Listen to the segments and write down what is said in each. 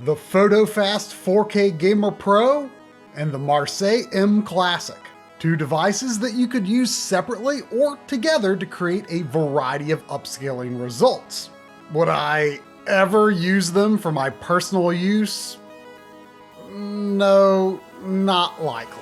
the PhotoFast 4K Gamer Pro, and the Marseille mClassic. Two devices that you could use separately or together to create a variety of upscaling results. Would I ever use them for my personal use? No, not likely.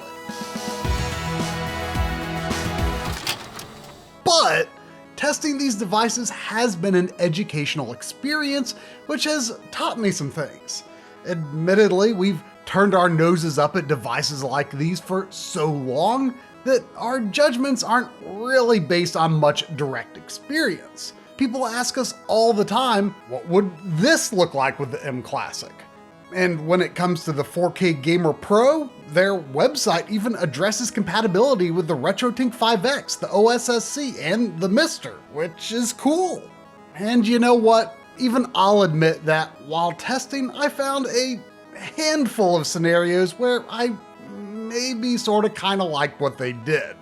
But testing these devices has been an educational experience, which has taught me some things. Admittedly, we've turned our noses up at devices like these for so long that our judgments aren't really based on much direct experience. People ask us all the time, what would this look like with the mClassic? And when it comes to the 4K Gamer Pro, their website even addresses compatibility with the Retrode 5X, the OSSC, and the Mister, which is cool. And you know what? Even I'll admit that while testing, I found a handful of scenarios where I maybe sorta kinda liked what they did,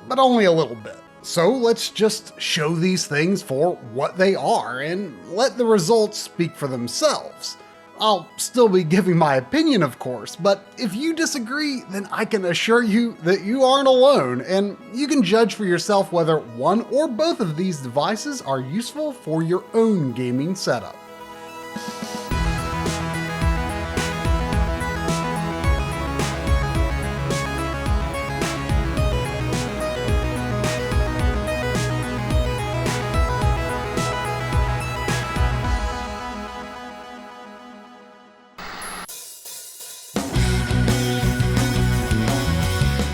but only a little bit. So let's just show these things for what they are and let the results speak for themselves. I'll still be giving my opinion, of course, but if you disagree, then I can assure you that you aren't alone, and you can judge for yourself whether one or both of these devices are useful for your own gaming setup.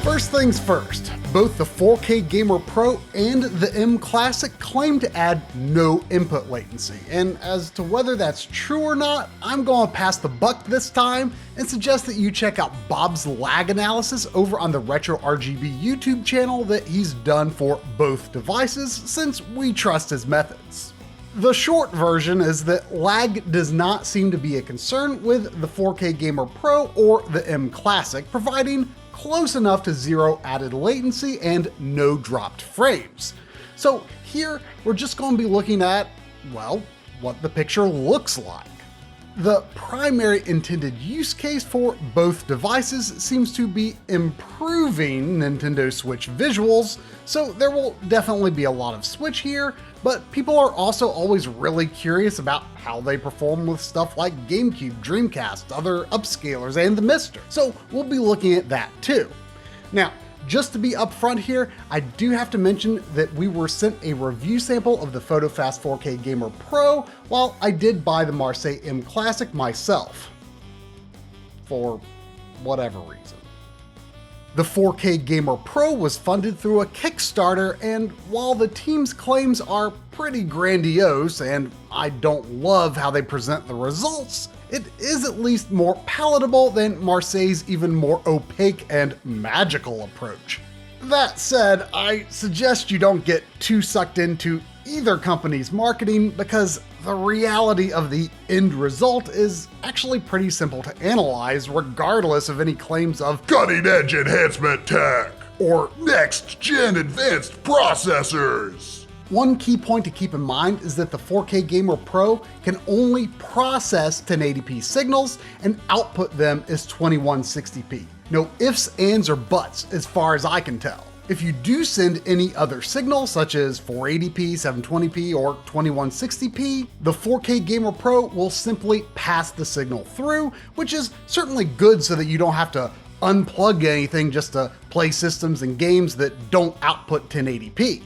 First things first, both the 4K Gamer Pro and the mClassic claim to add no input latency, and as to whether that's true or not, I'm going to pass the buck this time and suggest that you check out Bob's lag analysis over on the Retro RGB YouTube channel that he's done for both devices, since we trust his methods. The short version is that lag does not seem to be a concern with the 4K Gamer Pro or the mClassic, providing close enough to zero added latency and no dropped frames. So here we're just going to be looking at, well, what the picture looks like. The primary intended use case for both devices seems to be improving Nintendo Switch visuals, so there will definitely be a lot of Switch here, but people are also always really curious about how they perform with stuff like GameCube, Dreamcast, other upscalers, and the Mister, so we'll be looking at that too. Now, just to be upfront here, I do have to mention that we were sent a review sample of the PhotoFast 4K Gamer Pro, while I did buy the Marseille mClassic myself. For whatever reason. The 4K Gamer Pro was funded through a Kickstarter, and while the team's claims are pretty grandiose and I don't love how they present the results, it is at least more palatable than Marseille's even more opaque and magical approach. That said, I suggest you don't get too sucked into either company's marketing, because the reality of the end result is actually pretty simple to analyze, regardless of any claims of cutting-edge enhancement tech or next-gen advanced processors. One key point to keep in mind is that the 4K Gamer Pro can only process 1080p signals and output them as 2160p. No ifs, ands, or buts as far as I can tell. If you do send any other signal, such as 480p, 720p, or 2160p, the 4K Gamer Pro will simply pass the signal through, which is certainly good so that you don't have to unplug anything just to play systems and games that don't output 1080p.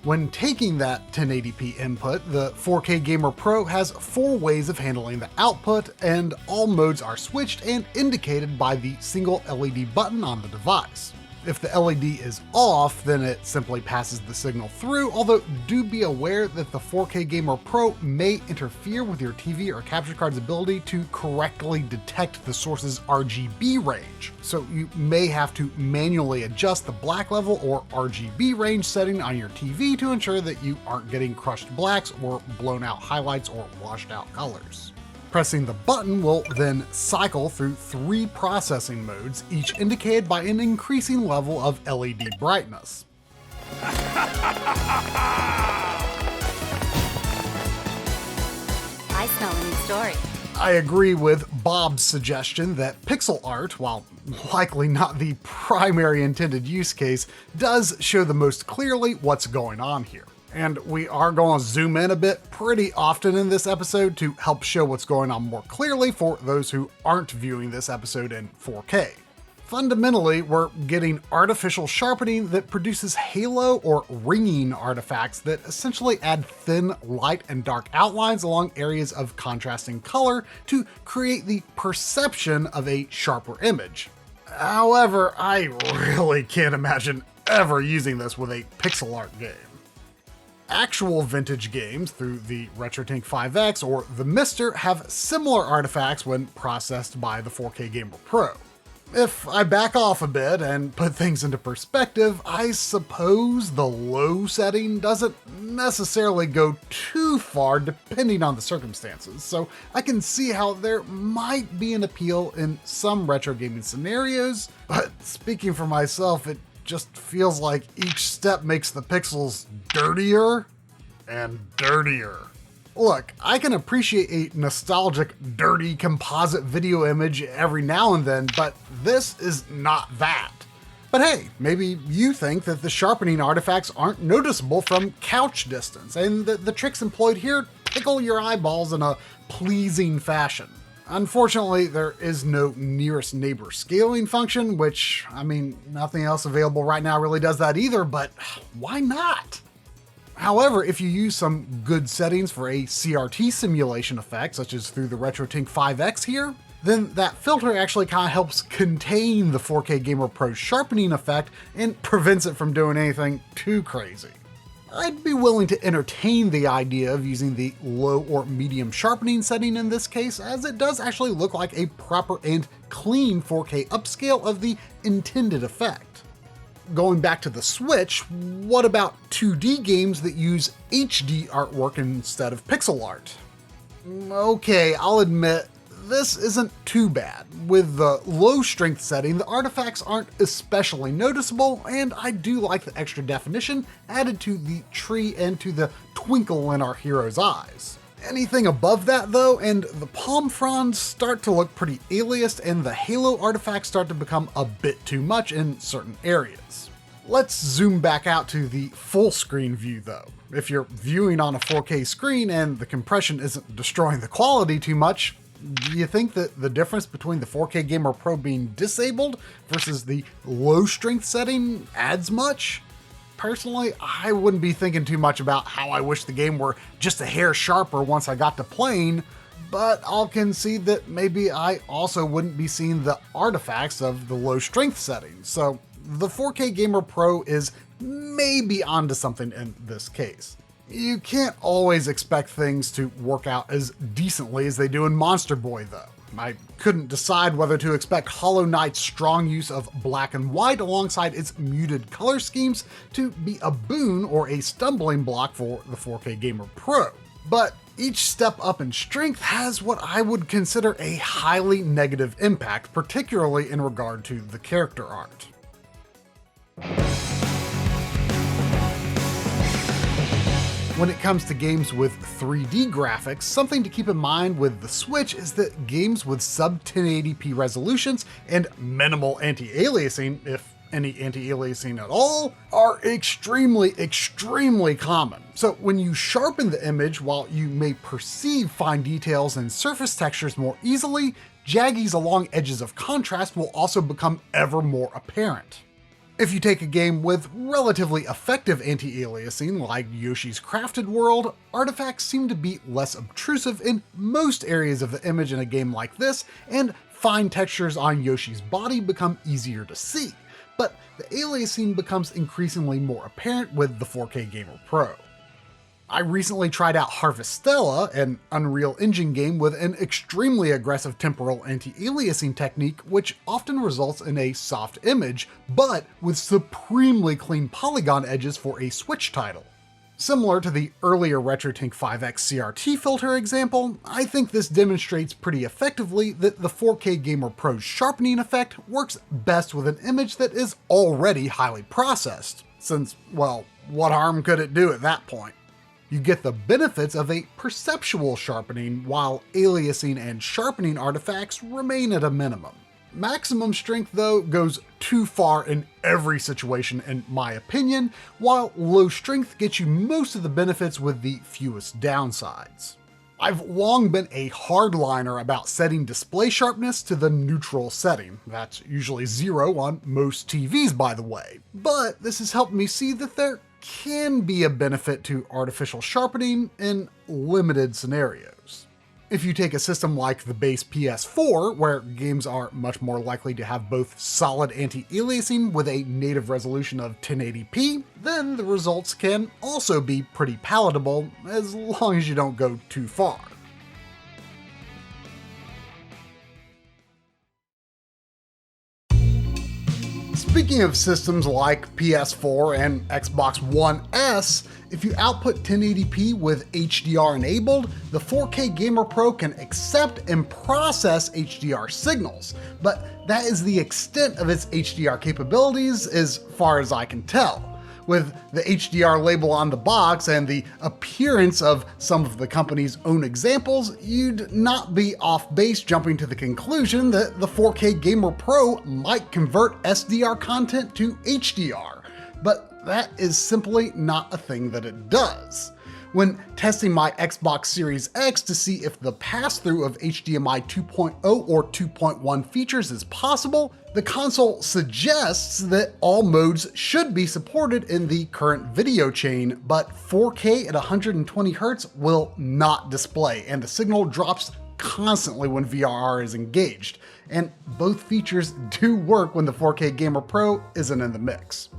When taking that 1080p input, the 4K Gamer Pro has 4 ways of handling the output, and all modes are switched and indicated by the single LED button on the device. If the LED is off, then it simply passes the signal through, although do be aware that the 4K Gamer Pro may interfere with your TV or capture card's ability to correctly detect the source's RGB range. So you may have to manually adjust the black level or RGB range setting on your TV to ensure that you aren't getting crushed blacks or blown out highlights or washed out colors. Pressing the button will then cycle through 3 processing modes, each indicated by an increasing level of LED brightness. I smell a new story. I agree with Bob's suggestion that pixel art, while likely not the primary intended use case, does show the most clearly what's going on here. And we are going to zoom in a bit pretty often in this episode to help show what's going on more clearly for those who aren't viewing this episode in 4K. Fundamentally, we're getting artificial sharpening that produces halo or ringing artifacts that essentially add thin light and dark outlines along areas of contrasting color to create the perception of a sharper image. However, I really can't imagine ever using this with a pixel art game. Actual vintage games through the Retrode 5X or the Mister have similar artifacts when processed by the 4K Gamer Pro. If I back off a bit and put things into perspective, I suppose the low setting doesn't necessarily go too far depending on the circumstances, so I can see how there might be an appeal in some retro gaming scenarios, but speaking for myself, it just feels like each step makes the pixels dirtier and dirtier. Look, I can appreciate a nostalgic, dirty composite video image every now and then, but this is not that. But hey, maybe you think that the sharpening artifacts aren't noticeable from couch distance, and that the tricks employed here tickle your eyeballs in a pleasing fashion. Unfortunately, there is no nearest neighbor scaling function, which, I mean, nothing else available right now really does that either, but why not? However, if you use some good settings for a CRT simulation effect, such as through the Retrode 5X here, then that filter actually kind of helps contain the 4K Gamer Pro sharpening effect and prevents it from doing anything too crazy. I'd be willing to entertain the idea of using the low or medium sharpening setting in this case, as it does actually look like a proper and clean 4K upscale of the intended effect. Going back to the Switch, what about 2D games that use HD artwork instead of pixel art? Okay, I'll admit, this isn't too bad. With the low strength setting, the artifacts aren't especially noticeable, and I do like the extra definition added to the tree and to the twinkle in our hero's eyes. Anything above that though, and the palm fronds start to look pretty aliased and the halo artifacts start to become a bit too much in certain areas. Let's zoom back out to the full screen view though. If you're viewing on a 4K screen and the compression isn't destroying the quality too much, do you think that the difference between the 4K Gamer Pro being disabled versus the low strength setting adds much? Personally, I wouldn't be thinking too much about how I wish the game were just a hair sharper once I got to playing, but I'll concede that maybe I also wouldn't be seeing the artifacts of the low strength settings, so the 4K Gamer Pro is maybe onto something in this case. You can't always expect things to work out as decently as they do in Monster Boy though. I couldn't decide whether to expect Hollow Knight's strong use of black and white alongside its muted color schemes to be a boon or a stumbling block for the 4K Gamer Pro. But each step up in strength has what I would consider a highly negative impact, particularly in regard to the character art. When it comes to games with 3D graphics, something to keep in mind with the Switch is that games with sub 1080p resolutions and minimal anti-aliasing, if any anti-aliasing at all, are extremely common. So when you sharpen the image, while you may perceive fine details and surface textures more easily, jaggies along edges of contrast will also become ever more apparent. If you take a game with relatively effective anti-aliasing like Yoshi's Crafted World, artifacts seem to be less obtrusive in most areas of the image in a game like this, and fine textures on Yoshi's body become easier to see, but the aliasing becomes increasingly more apparent with the 4K Gamer Pro. I recently tried out Harvestella, an Unreal Engine game with an extremely aggressive temporal anti-aliasing technique, which often results in a soft image, but with supremely clean polygon edges for a Switch title. Similar to the earlier Retrode 5X CRT filter example, I think this demonstrates pretty effectively that the 4K Gamer Pro's sharpening effect works best with an image that is already highly processed, since, well, what harm could it do at that point? You get the benefits of a perceptual sharpening, while aliasing and sharpening artifacts remain at a minimum. Maximum strength, though, goes too far in every situation in my opinion, while low strength gets you most of the benefits with the fewest downsides. I've long been a hardliner about setting display sharpness to the neutral setting. That's usually 0 on most TVs, by the way. But this has helped me see that there can be a benefit to artificial sharpening in limited scenarios. If you take a system like the base PS4, where games are much more likely to have both solid anti-aliasing with a native resolution of 1080p, then the results can also be pretty palatable, as long as you don't go too far. Speaking of systems like PS4 and Xbox One S, if you output 1080p with HDR enabled, the 4K Gamer Pro can accept and process HDR signals, but that is the extent of its HDR capabilities as far as I can tell. With the HDR label on the box and the appearance of some of the company's own examples, you'd not be off base jumping to the conclusion that the 4K Gamer Pro might convert SDR content to HDR, but that is simply not a thing that it does. When testing my Xbox Series X to see if the pass-through of HDMI 2.0 or 2.1 features is possible, the console suggests that all modes should be supported in the current video chain, but 4K at 120Hz will not display, and the signal drops constantly when VRR is engaged. And both features do work when the 4K Gamer Pro isn't in the mix.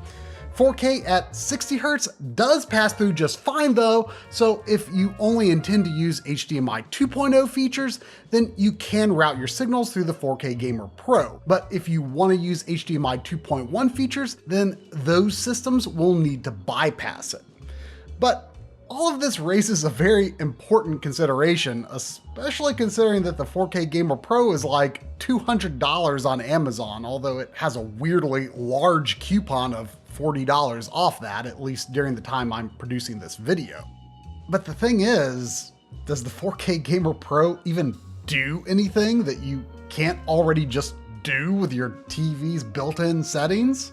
4K at 60Hz does pass through just fine though, so if you only intend to use HDMI 2.0 features, then you can route your signals through the 4K Gamer Pro. But if you want to use HDMI 2.1 features, then those systems will need to bypass it. But all of this raises a very important consideration, especially considering that the 4K Gamer Pro is like $200 on Amazon, although it has a weirdly large coupon of $40 off that, at least during the time I'm producing this video. But the thing is, does the 4K Gamer Pro even do anything that you can't already just do with your TV's built-in settings?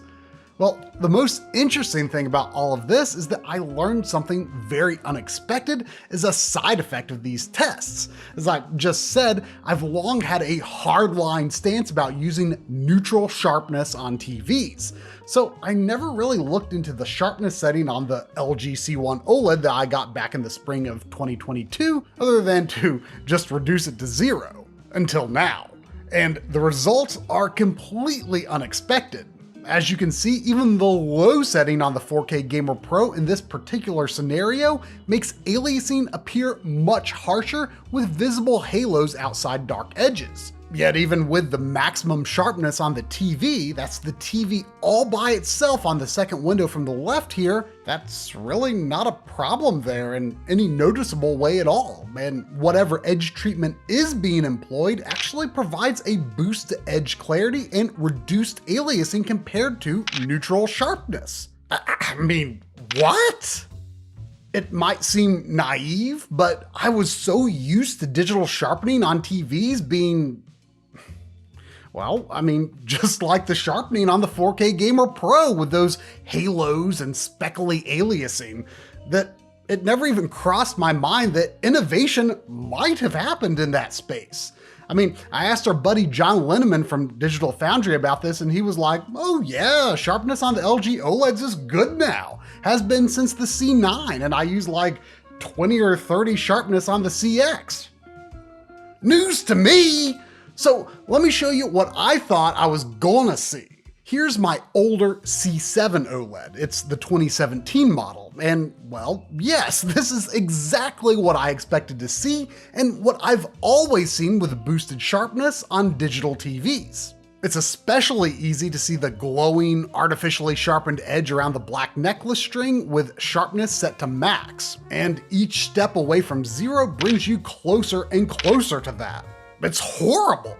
Well, the most interesting thing about all of this is that I learned something very unexpected as a side effect of these tests. As I just said, I've long had a hardline stance about using neutral sharpness on TVs. So I never really looked into the sharpness setting on the LG C1 OLED that I got back in the spring of 2022, other than to just reduce it to 0, until now. And the results are completely unexpected. As you can see, even the low setting on the 4K Gamer Pro in this particular scenario makes aliasing appear much harsher with visible halos outside dark edges. Yet even with the maximum sharpness on the TV, that's the TV all by itself on the second window from the left here, that's really not a problem there in any noticeable way at all. And whatever edge treatment is being employed actually provides a boost to edge clarity and reduced aliasing compared to neutral sharpness. I mean, what? It might seem naive, but I was so used to digital sharpening on TVs being, well, I mean, just like the sharpening on the 4K Gamer Pro with those halos and speckly aliasing, that it never even crossed my mind that innovation might have happened in that space. I mean, I asked our buddy John Linneman from Digital Foundry about this, and he was like, oh yeah, sharpness on the LG OLEDs is good now. Has been since the C9, and I use like 20 or 30 sharpness on the CX. News to me! So let me show you what I thought I was gonna see. Here's my older C7 OLED. It's the 2017 model. And well, yes, this is exactly what I expected to see and what I've always seen with boosted sharpness on digital TVs. It's especially easy to see the glowing, artificially sharpened edge around the black necklace string with sharpness set to max. And each step away from 0 brings you closer and closer to that. It's horrible.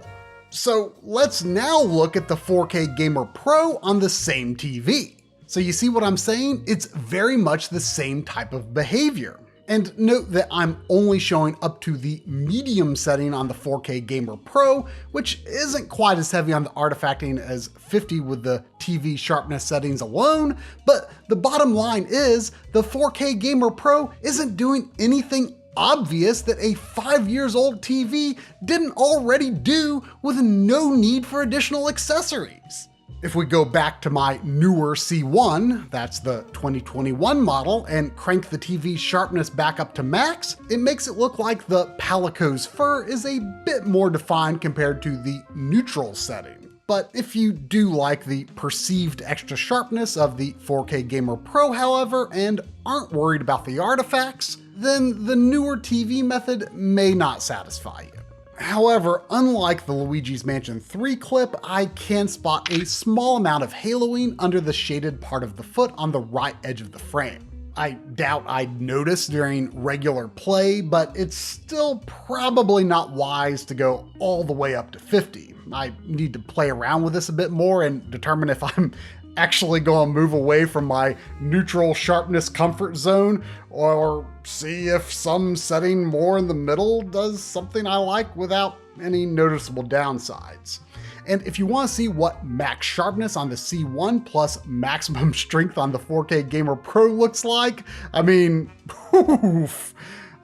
So let's now look at the 4K Gamer Pro on the same TV. So you see what I'm saying? It's very much the same type of behavior. And note that I'm only showing up to the medium setting on the 4K Gamer Pro, which isn't quite as heavy on the artifacting as 50 with the TV sharpness settings alone, but the bottom line is the 4K Gamer Pro isn't doing anything obvious that a 5 years old TV didn't already do with no need for additional accessories. If we go back to my newer C1, that's the 2021 model, and crank the TV sharpness back up to max, it makes it look like the Palico's fur is a bit more defined compared to the neutral setting. But if you do like the perceived extra sharpness of the 4K Gamer Pro, however, and aren't worried about the artifacts, then the newer TV method may not satisfy you. However, unlike the Luigi's Mansion 3 clip, I can spot a small amount of haloing under the shaded part of the foot on the right edge of the frame. I doubt I'd notice during regular play, but it's still probably not wise to go all the way up to 50. I need to play around with this a bit more and determine if I'm actually going to move away from my neutral sharpness comfort zone, or see if some setting more in the middle does something I like without any noticeable downsides. And if you want to see what max sharpness on the C1 plus maximum strength on the 4K Gamer Pro looks like, I mean, oof,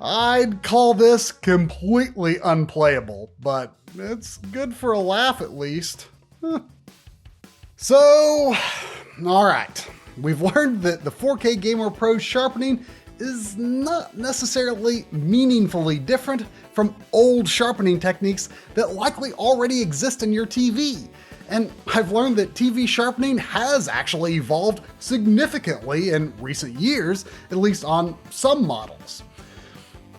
I'd call this completely unplayable, but it's good for a laugh at least. So, alright, we've learned that the 4K Gamer Pro sharpening is not necessarily meaningfully different from old sharpening techniques that likely already exist in your TV. And I've learned that TV sharpening has actually evolved significantly in recent years, at least on some models.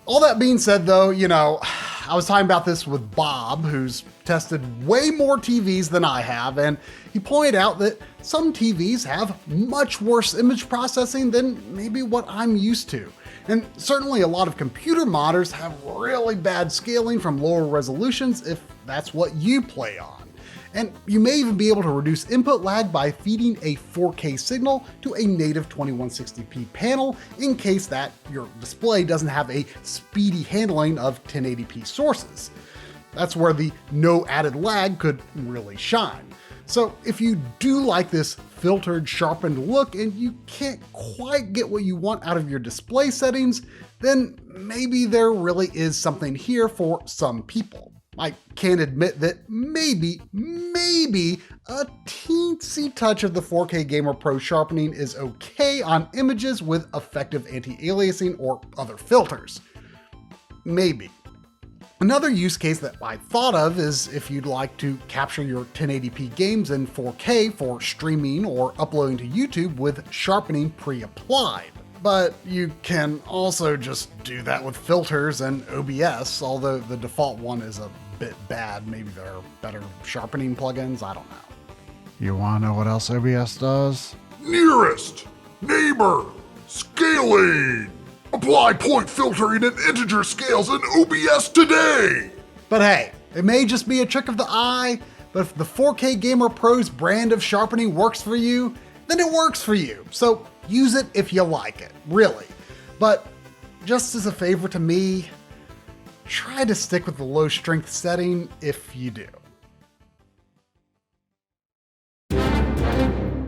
All that being said though, I was talking about this with Bob, who's tested way more TVs than I have, and he pointed out that some TVs have much worse image processing than maybe what I'm used to. And certainly a lot of computer monitors have really bad scaling from lower resolutions if that's what you play on. And you may even be able to reduce input lag by feeding a 4K signal to a native 2160p panel in case that your display doesn't have a speedy handling of 1080p sources. That's where the no added lag could really shine. So if you do like this filtered, sharpened look and you can't quite get what you want out of your display settings, then maybe there really is something here for some people. I can admit that maybe a teensy touch of the 4K Gamer Pro sharpening is okay on images with effective anti-aliasing or other filters. Maybe. Another use case that I thought of is if you'd like to capture your 1080p games in 4K for streaming or uploading to YouTube with sharpening pre-applied. But you can also just do that with filters and OBS, although the default one is a bit bad. Maybe there are better sharpening plugins, I don't know. You want to know what else OBS does? Nearest, neighbor, scaling. Apply point filtering and integer scales in OBS today. But hey, it may just be a trick of the eye, but if the 4K Gamer Pro's brand of sharpening works for you, then it works for you. So use it if you like it, really. But just as a favor to me, try to stick with the low strength setting if you do.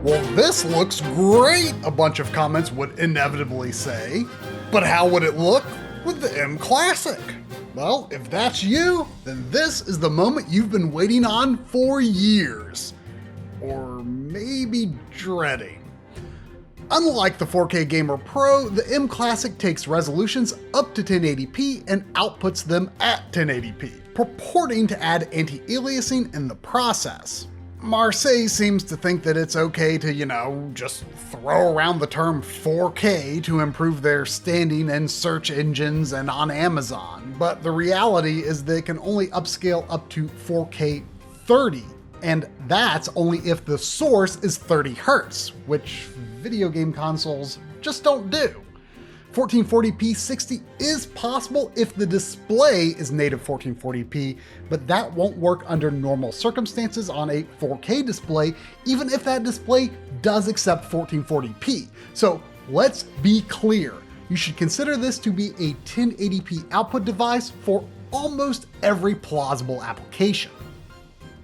Well, this looks great, a bunch of comments would inevitably say. But how would it look with the mClassic? Well, if that's you, then this is the moment you've been waiting on for years. Or maybe dreading. Unlike the 4K Gamer Pro, the mClassic takes resolutions up to 1080p and outputs them at 1080p, purporting to add anti-aliasing in the process. Marseille seems to think that it's okay to, just throw around the term 4K to improve their standing in search engines and on Amazon, but the reality is they can only upscale up to 4K 30, and that's only if the source is 30 Hz, which video game consoles just don't do. 1440p 60 is possible if the display is native 1440p, but that won't work under normal circumstances on a 4K display, even if that display does accept 1440p. So let's be clear, you should consider this to be a 1080p output device for almost every plausible application.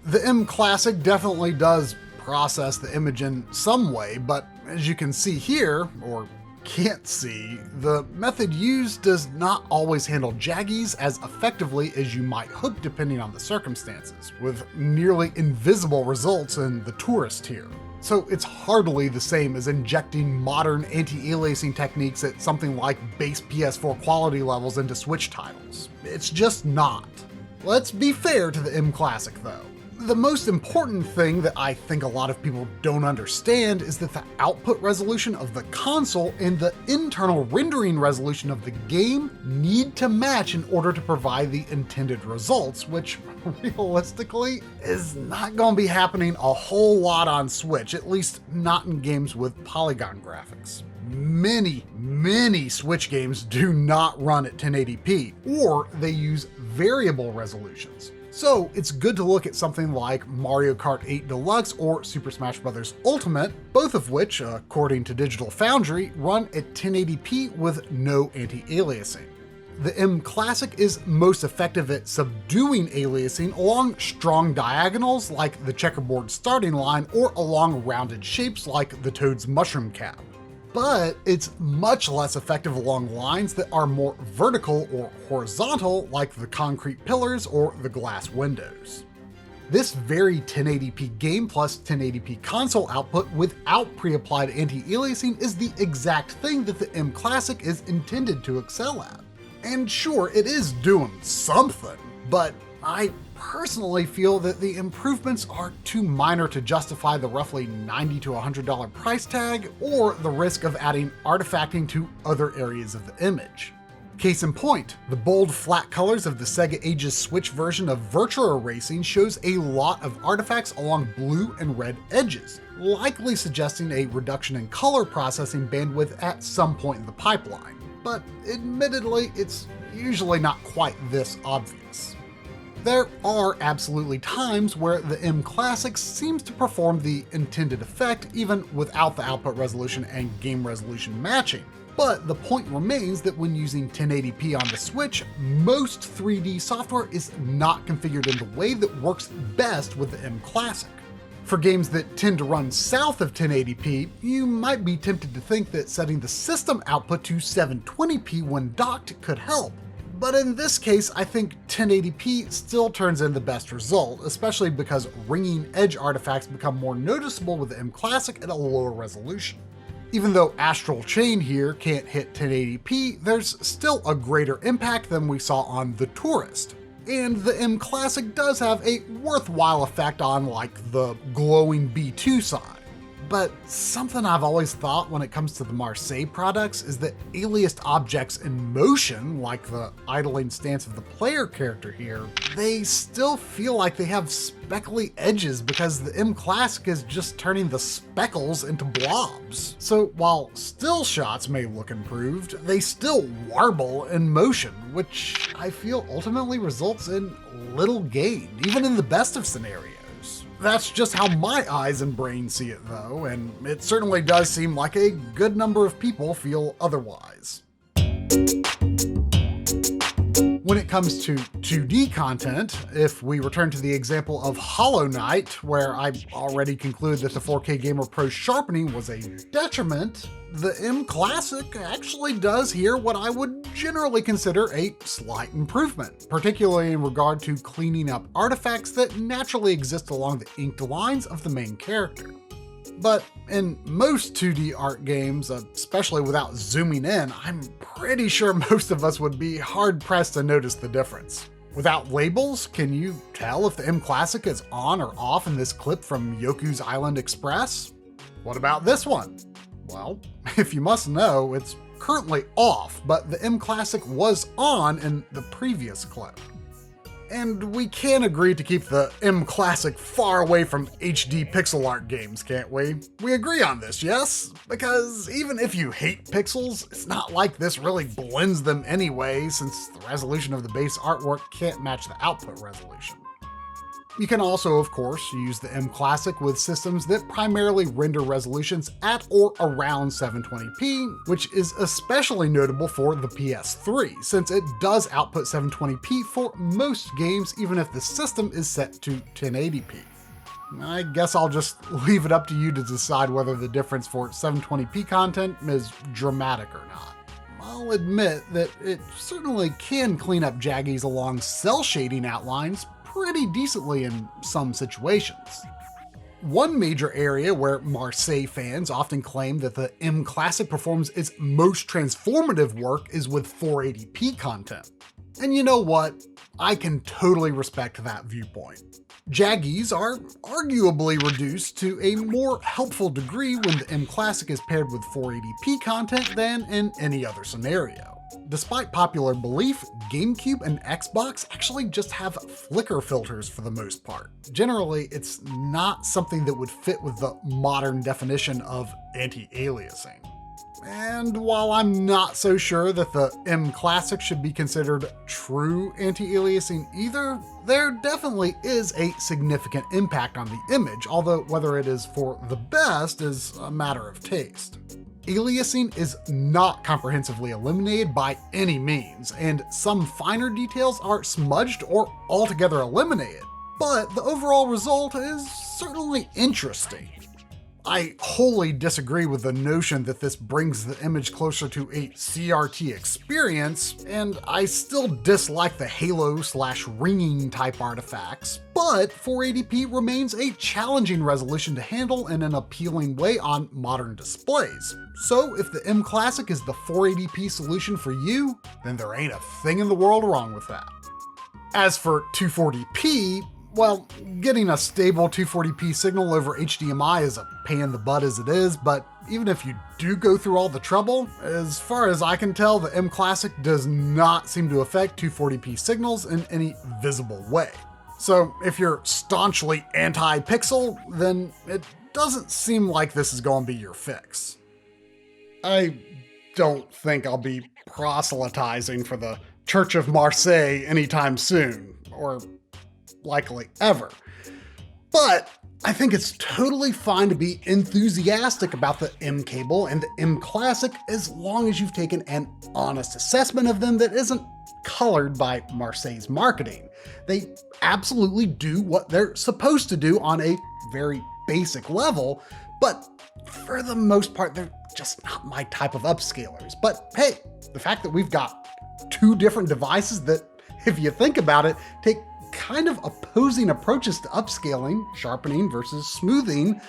The mClassic definitely does process the image in some way, but as you can see here, or can't see, the method used does not always handle jaggies as effectively as you might hope depending on the circumstances, with nearly invisible results in the tourist here. So it's hardly the same as injecting modern anti-aliasing techniques at something like base PS4 quality levels into Switch titles. It's just not. Let's be fair to the mClassic though. The most important thing that I think a lot of people don't understand is that the output resolution of the console and the internal rendering resolution of the game need to match in order to provide the intended results, which realistically is not going to be happening a whole lot on Switch, at least not in games with polygon graphics. Many Switch games do not run at 1080p, or they use variable resolutions. So it's good to look at something like Mario Kart 8 Deluxe or Super Smash Bros. Ultimate, both of which, according to Digital Foundry, run at 1080p with no anti-aliasing. The mClassic is most effective at subduing aliasing along strong diagonals like the checkerboard starting line or along rounded shapes like the Toad's mushroom cap. But it's much less effective along lines that are more vertical or horizontal, like the concrete pillars or the glass windows. This very 1080p game plus 1080p console output without pre-applied anti-aliasing is the exact thing that the mClassic is intended to excel at. And sure, it is doing something, but I personally feel that the improvements are too minor to justify the roughly $90 to $100 price tag or the risk of adding artifacting to other areas of the image. Case in point, the bold flat colors of the Sega Ages Switch version of Virtua Racing shows a lot of artifacts along blue and red edges, likely suggesting a reduction in color processing bandwidth at some point in the pipeline. But admittedly, it's usually not quite this obvious. There are absolutely times where the mClassic seems to perform the intended effect even without the output resolution and game resolution matching. But the point remains that when using 1080p on the Switch, most 3D software is not configured in the way that works best with the mClassic. For games that tend to run south of 1080p, you might be tempted to think that setting the system output to 720p when docked could help. But in this case, I think 1080p still turns in the best result, especially because ringing edge artifacts become more noticeable with the mClassic at a lower resolution. Even though Astral Chain here can't hit 1080p, there's still a greater impact than we saw on The Tourist. And the mClassic does have a worthwhile effect on like the glowing B2 side. But something I've always thought when it comes to the Marseille products is that aliased objects in motion, like the idling stance of the player character here, they still feel like they have speckly edges because the mClassic is just turning the speckles into blobs. So while still shots may look improved, they still warble in motion, which I feel ultimately results in little gain, even in the best of scenarios. That's just how my eyes and brain see it though, and it certainly does seem like a good number of people feel otherwise. When it comes to 2D content, if we return to the example of Hollow Knight, where I already concluded that the 4K Gamer Pro sharpening was a detriment, the mClassic actually does here what I would generally consider a slight improvement, particularly in regard to cleaning up artifacts that naturally exist along the inked lines of the main character. But in most 2D art games, especially without zooming in, I'm pretty sure most of us would be hard-pressed to notice the difference. Without labels, can you tell if the mClassic is on or off in this clip from Yoku's Island Express? What about this one? Well, if you must know, it's currently off, but the mClassic was on in the previous clip. And we can agree to keep the mClassic far away from HD pixel art games, can't we? We agree on this, yes? Because even if you hate pixels, it's not like this really blends them anyway, since the resolution of the base artwork can't match the output resolution. You can also, of course, use the mClassic with systems that primarily render resolutions at or around 720p, which is especially notable for the PS3, since it does output 720p for most games, even if the system is set to 1080p. I guess I'll just leave it up to you to decide whether the difference for 720p content is dramatic or not. I'll admit that it certainly can clean up jaggies along cell shading outlines pretty decently in some situations. One major area where Marseille fans often claim that the mClassic performs its most transformative work is with 480p content. And you know what? I can totally respect that viewpoint. Jaggies are arguably reduced to a more helpful degree when the mClassic is paired with 480p content than in any other scenario. Despite popular belief, GameCube and Xbox actually just have flicker filters for the most part. Generally, it's not something that would fit with the modern definition of anti-aliasing. And while I'm not so sure that the mClassic should be considered true anti-aliasing either, there definitely is a significant impact on the image, although whether it is for the best is a matter of taste. Aliasing is not comprehensively eliminated by any means, and some finer details are smudged or altogether eliminated, but the overall result is certainly interesting. I wholly disagree with the notion that this brings the image closer to a CRT experience, and I still dislike the halo/ringing type artifacts, but 480p remains a challenging resolution to handle in an appealing way on modern displays. So if the mClassic is the 480p solution for you, then there ain't a thing in the world wrong with that. As for 240p, well, getting a stable 240p signal over HDMI is a pain in the butt as it is, but even if you do go through all the trouble, as far as I can tell, the mClassic does not seem to affect 240p signals in any visible way. So if you're staunchly anti-pixel, then it doesn't seem like this is going to be your fix. I don't think I'll be proselytizing for the Church of Marseille anytime soon, or likely ever. But I think it's totally fine to be enthusiastic about the mCable and the mClassic as long as you've taken an honest assessment of them that isn't colored by Marseille's marketing. They absolutely do what they're supposed to do on a very basic level, but for the most part, they're just not my type of upscalers. But hey, the fact that we've got two different devices that, if you think about it, take kind of opposing approaches to upscaling, sharpening versus smoothing,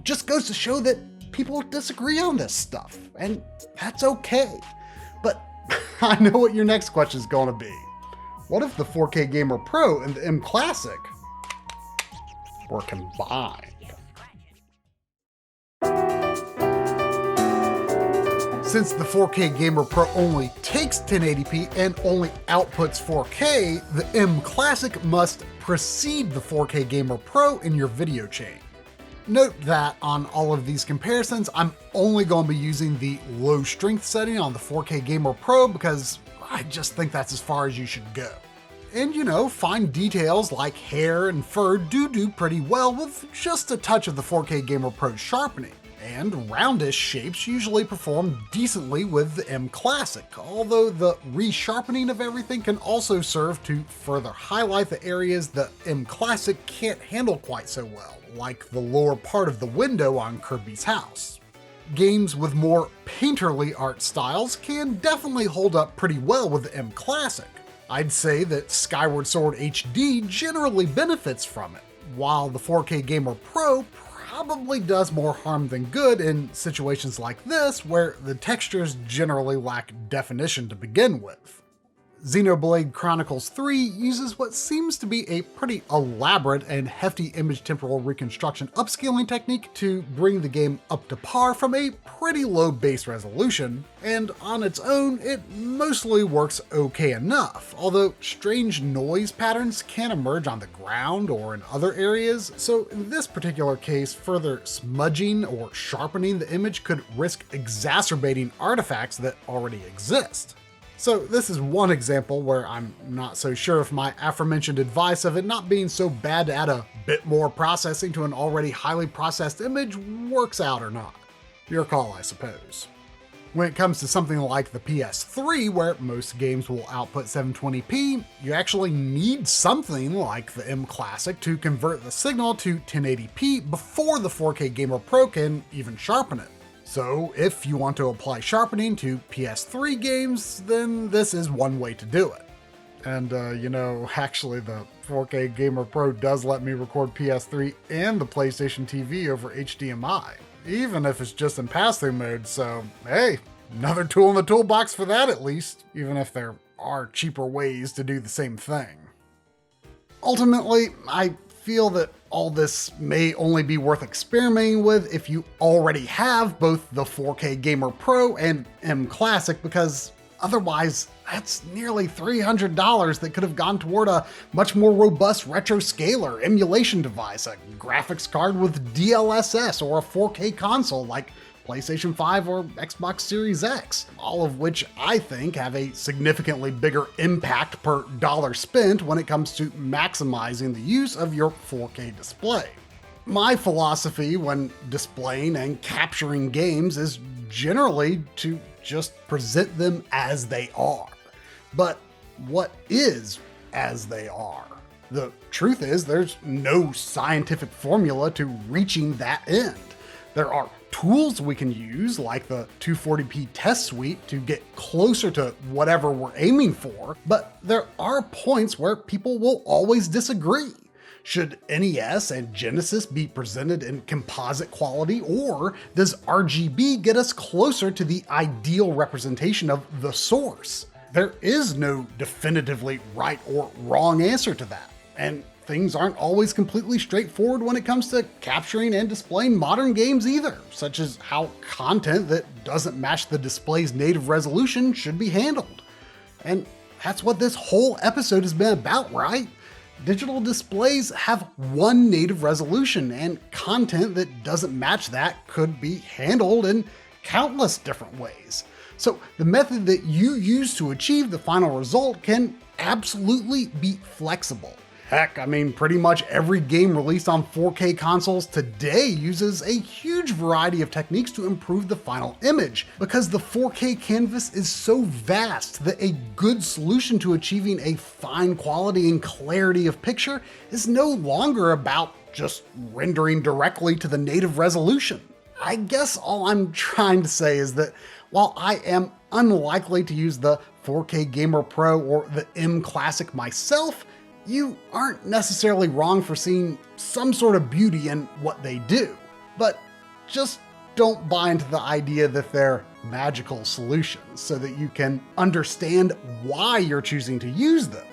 just goes to show that people disagree on this stuff, and that's okay. But I know what your next question is going to be. What if the 4K Gamer Pro and the mClassic were combined? Since the 4K Gamer Pro only takes 1080p and only outputs 4K, the mClassic must precede the 4K Gamer Pro in your video chain. Note that on all of these comparisons, I'm only going to be using the low strength setting on the 4K Gamer Pro because I just think that's as far as you should go. And you know, fine details like hair and fur do pretty well with just a touch of the 4K Gamer Pro sharpening. And roundish shapes usually perform decently with the mClassic, although the resharpening of everything can also serve to further highlight the areas the mClassic can't handle quite so well, like the lower part of the window on Kirby's house. Games with more painterly art styles can definitely hold up pretty well with the mClassic. I'd say that Skyward Sword HD generally benefits from it, while the 4K Gamer Pro probably does more harm than good in situations like this where the textures generally lack definition to begin with. Xenoblade Chronicles 3 uses what seems to be a pretty elaborate and hefty image temporal reconstruction upscaling technique to bring the game up to par from a pretty low base resolution, and on its own it mostly works okay enough, although strange noise patterns can emerge on the ground or in other areas, so in this particular case further smudging or sharpening the image could risk exacerbating artifacts that already exist. So this is one example where I'm not so sure if my aforementioned advice of it not being so bad to add a bit more processing to an already highly processed image works out or not. Your call, I suppose. When it comes to something like the PS3, where most games will output 720p, you actually need something like the mClassic to convert the signal to 1080p before the 4K Gamer Pro can even sharpen it. So if you want to apply sharpening to PS3 games, then this is one way to do it. And actually the 4K Gamer Pro does let me record PS3 and the PlayStation TV over HDMI. Even if it's just in pass-through mode, so hey, another tool in the toolbox for that at least, even if there are cheaper ways to do the same thing. Ultimately, I feel that all this may only be worth experimenting with if you already have both the 4K Gamer Pro and mClassic, because otherwise that's nearly $300 that could have gone toward a much more robust retro scaler, emulation device, a graphics card with DLSS, or a 4K console like PlayStation 5 or Xbox Series X, all of which I think have a significantly bigger impact per dollar spent when it comes to maximizing the use of your 4K display. My philosophy when displaying and capturing games is generally to just present them as they are. But what is as they are? The truth is, there's no scientific formula to reaching that end. There are tools we can use, like the 240p test suite, to get closer to whatever we're aiming for, but there are points where people will always disagree. Should NES and Genesis be presented in composite quality, or does RGB get us closer to the ideal representation of the source? There is no definitively right or wrong answer to that, and things aren't always completely straightforward when it comes to capturing and displaying modern games either, such as how content that doesn't match the display's native resolution should be handled. And that's what this whole episode has been about, right? Digital displays have one native resolution, and content that doesn't match that could be handled in countless different ways. So the method that you use to achieve the final result can absolutely be flexible. Heck, I mean, pretty much every game released on 4K consoles today uses a huge variety of techniques to improve the final image, because the 4K canvas is so vast that a good solution to achieving a fine quality and clarity of picture is no longer about just rendering directly to the native resolution. I guess all I'm trying to say is that while I am unlikely to use the 4K Gamer Pro or the mClassic myself, you aren't necessarily wrong for seeing some sort of beauty in what they do. But just don't buy into the idea that they're magical solutions so that you can understand why you're choosing to use them.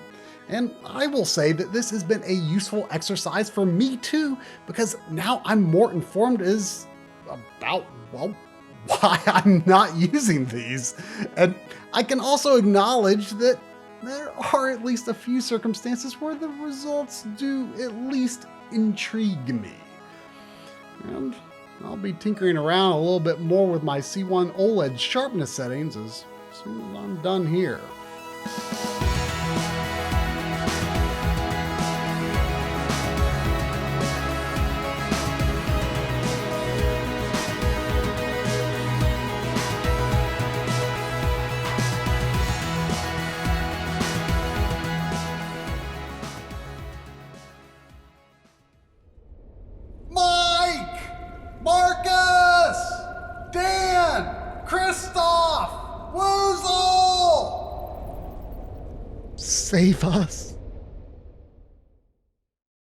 And I will say that this has been a useful exercise for me too, because now I'm more informed about, well, why I'm not using these. And I can also acknowledge that there are at least a few circumstances where the results do at least intrigue me. And I'll be tinkering around a little bit more with my C1 OLED sharpness settings as soon as I'm done here. Save us.